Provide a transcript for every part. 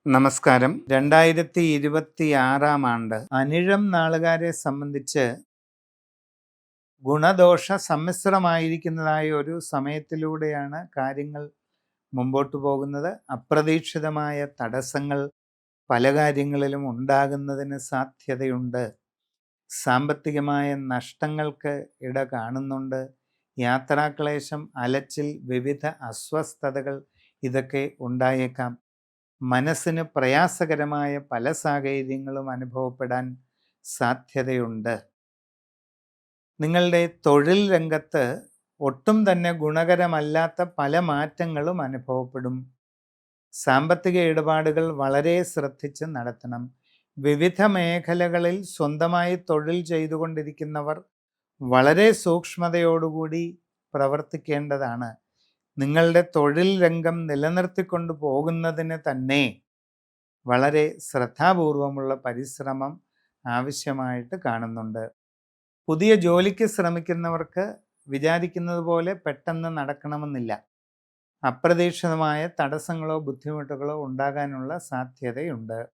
നമസ്കാരം. 2026 അനിഴം നാളുകാരെ സംബന്ധിച്ച് ഗുണദോഷ സമ്മിശ്രമായിരിക്കുന്നതായ ഒരു സമയത്തിലൂടെയാണ് കാര്യങ്ങൾ മുമ്പോട്ട് പോകുന്നത്. അപ്രതീക്ഷിതമായ തടസ്സങ്ങൾ പല കാര്യങ്ങളിലും ഉണ്ടാകുന്നതിന് സാധ്യതയുണ്ട്. സാമ്പത്തികമായ നഷ്ടങ്ങൾക്ക് ഇട കാണുന്നുണ്ട്. യാത്രാക്ലേശം, അലച്ചിൽ, വിവിധ അസ്വസ്ഥതകൾ ഇതൊക്കെ ഉണ്ടായേക്കാം. മനസ്സിന് പ്രയാസകരമായ പല സാഹചര്യങ്ങളും അനുഭവപ്പെടാൻ സാധ്യതയുണ്ട്. നിങ്ങളുടെ തൊഴിൽ രംഗത്ത് ഒട്ടും തന്നെ ഗുണകരമല്ലാത്ത പല മാറ്റങ്ങളും അനുഭവപ്പെടും. സാമ്പത്തിക ഇടപാടുകൾ വളരെ ശ്രദ്ധിച്ച് നടത്തണം. വിവിധ മേഖലകളിൽ സ്വന്തമായി തൊഴിൽ ചെയ്തുകൊണ്ടിരിക്കുന്നവർ വളരെ സൂക്ഷ്മതയോടുകൂടി പ്രവർത്തിക്കേണ്ടതാണ്. നിങ്ങളുടെ തൊഴിൽ രംഗം നിലനിർത്തിക്കൊണ്ട് പോകുന്നതിന് തന്നെ വളരെ ശ്രദ്ധാപൂർവമുള്ള പരിശ്രമം ആവശ്യമായിട്ട് കാണുന്നുണ്ട്. പുതിയ ജോലിക്ക് ശ്രമിക്കുന്നവർക്ക് വിചാരിക്കുന്നത് പോലെ പെട്ടെന്ന് നടക്കണമെന്നില്ല. അപ്രതീക്ഷിതമായ തടസ്സങ്ങളോ ബുദ്ധിമുട്ടുകളോ ഉണ്ടാകാനുള്ള സാധ്യതയുണ്ട്.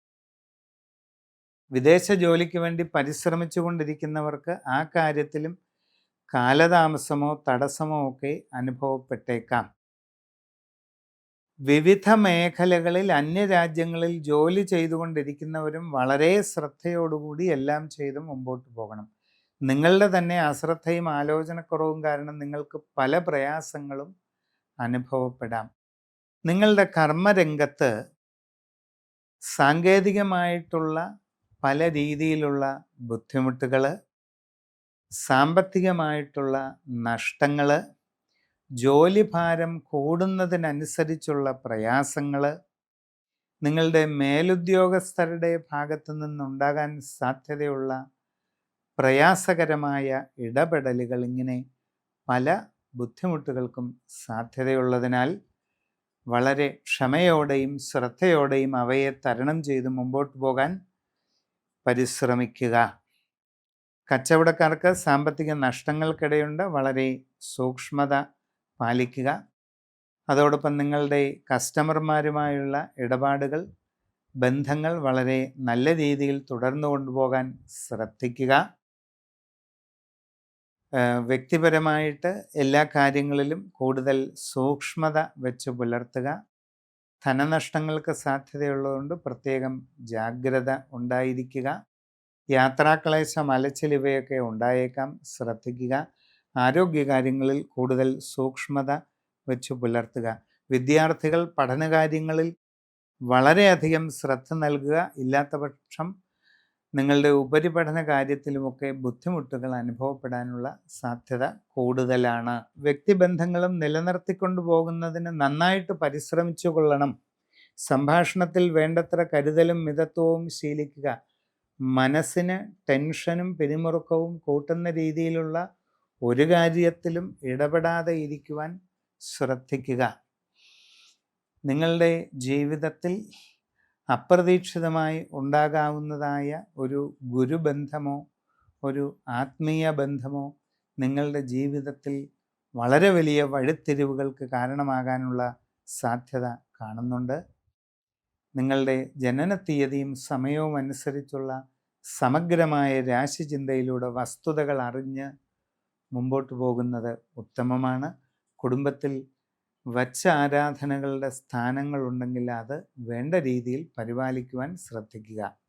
വിദേശ ജോലിക്ക് വേണ്ടി പരിശ്രമിച്ചു കൊണ്ടിരിക്കുന്നവർക്ക് ആ കാര്യത്തിലും കാലതാമസമോ തടസ്സമോ ഒക്കെ അനുഭവപ്പെട്ടേക്കാം. വിവിധ മേഖലകളിൽ അന്യരാജ്യങ്ങളിൽ ജോലി ചെയ്തുകൊണ്ടിരിക്കുന്നവരും വളരെ ശ്രദ്ധയോടുകൂടി എല്ലാം ചെയ്ത് മുമ്പോട്ട് പോകണം. നിങ്ങളുടെ തന്നെ അശ്രദ്ധയും ആലോചനക്കുറവും കാരണം നിങ്ങൾക്ക് പല പ്രയാസങ്ങളും അനുഭവപ്പെടാം. നിങ്ങളുടെ കർമ്മരംഗത്ത് സാങ്കേതികമായിട്ടുള്ള പല രീതിയിലുള്ള ബുദ്ധിമുട്ടുകൾ, സാമ്പത്തികമായിട്ടുള്ള നഷ്ടങ്ങൾ, ജോലിഭാരം കൂടുന്നതിനനുസരിച്ചുള്ള പ്രയാസങ്ങൾ, നിങ്ങളുടെ മേലുദ്യോഗസ്ഥരുടെ ഭാഗത്തു നിന്നുണ്ടാകാൻ സാധ്യതയുള്ള പ്രയാസകരമായ ഇടപെടലുകൾ, ഇങ്ങനെ പല ബുദ്ധിമുട്ടുകൾക്കും സാധ്യതയുള്ളതിനാൽ വളരെ ക്ഷമയോടെയും ശ്രദ്ധയോടെയും അവയെ തരണം ചെയ്ത് മുമ്പോട്ട് പോകാൻ പരിശ്രമിക്കുക. കച്ചവടക്കാർക്ക് സാമ്പത്തിക നഷ്ടങ്ങൾക്കിടയുണ്ട്. വളരെ സൂക്ഷ്മത പാലിക്കുക. അതോടൊപ്പം നിങ്ങളുടെ കസ്റ്റമർമാരുമായുള്ള ഇടപാടുകൾ, ബന്ധങ്ങൾ വളരെ നല്ല രീതിയിൽ തുടർന്നു കൊണ്ടുപോകാൻ ശ്രദ്ധിക്കുക. വ്യക്തിപരമായിട്ട് എല്ലാ കാര്യങ്ങളിലും കൂടുതൽ സൂക്ഷ്മത വെച്ച് പുലർത്തുക. ധനനഷ്ടങ്ങൾക്ക് സാധ്യതയുള്ളതുകൊണ്ട് പ്രത്യേകം ജാഗ്രത ഉണ്ടായിരിക്കുക. യാത്രാക്ലേശം, അലച്ചിൽ ഇവയൊക്കെ ഉണ്ടായേക്കാം, ശ്രദ്ധിക്കുക. ആരോഗ്യകാര്യങ്ങളിൽ കൂടുതൽ സൂക്ഷ്മത വെച്ച് പുലർത്തുക. വിദ്യാർത്ഥികൾ പഠനകാര്യങ്ങളിൽ വളരെയധികം ശ്രദ്ധ നൽകുക. ഇല്ലാത്ത പക്ഷം നിങ്ങളുടെ ഉപരിപഠന കാര്യത്തിലുമൊക്കെ ബുദ്ധിമുട്ടുകൾ അനുഭവപ്പെടാനുള്ള സാധ്യത കൂടുതലാണ്. വ്യക്തിബന്ധങ്ങളും നിലനിർത്തിക്കൊണ്ടു പോകുന്നതിന് നന്നായിട്ട് പരിശ്രമിച്ചു കൊള്ളണം. സംഭാഷണത്തിൽ വേണ്ടത്ര കരുതലും മിതത്വവും ശീലിക്കുക. മനസ്സിന് ടെൻഷനും പിരിമുറുക്കവും കൂട്ടുന്ന രീതിയിലുള്ള ഒരു കാര്യത്തിലും ഇടപെടാതെ ഇരിക്കുവാൻ ശ്രദ്ധിക്കുക. നിങ്ങളുടെ ജീവിതത്തിൽ അപ്രതീക്ഷിതമായി ഉണ്ടാകാവുന്നതായ ഒരു ഗുരുബന്ധമോ ഒരു ആത്മീയ ബന്ധമോ നിങ്ങളുടെ ജീവിതത്തിൽ വളരെ വലിയ വഴിത്തിരിവുകൾക്ക് കാരണമാകാനുള്ള സാധ്യത കാണുന്നുണ്ട്. നിങ്ങളുടെ ജനന തീയതിയും സമയവും അനുസരിച്ചുള്ള സമഗ്രമായ രാശിചിന്തയിലൂടെ വസ്തുതകൾ അറിഞ്ഞ് മുമ്പോട്ട് പോകുന്നത് ഉത്തമമാണ്. കുടുംബത്തിൽ വച്ച ആരാധനകളുടെ സ്ഥാനങ്ങളുണ്ടെങ്കിൽ അത് വേണ്ട രീതിയിൽ പരിപാലിക്കുവാൻ ശ്രദ്ധിക്കുക.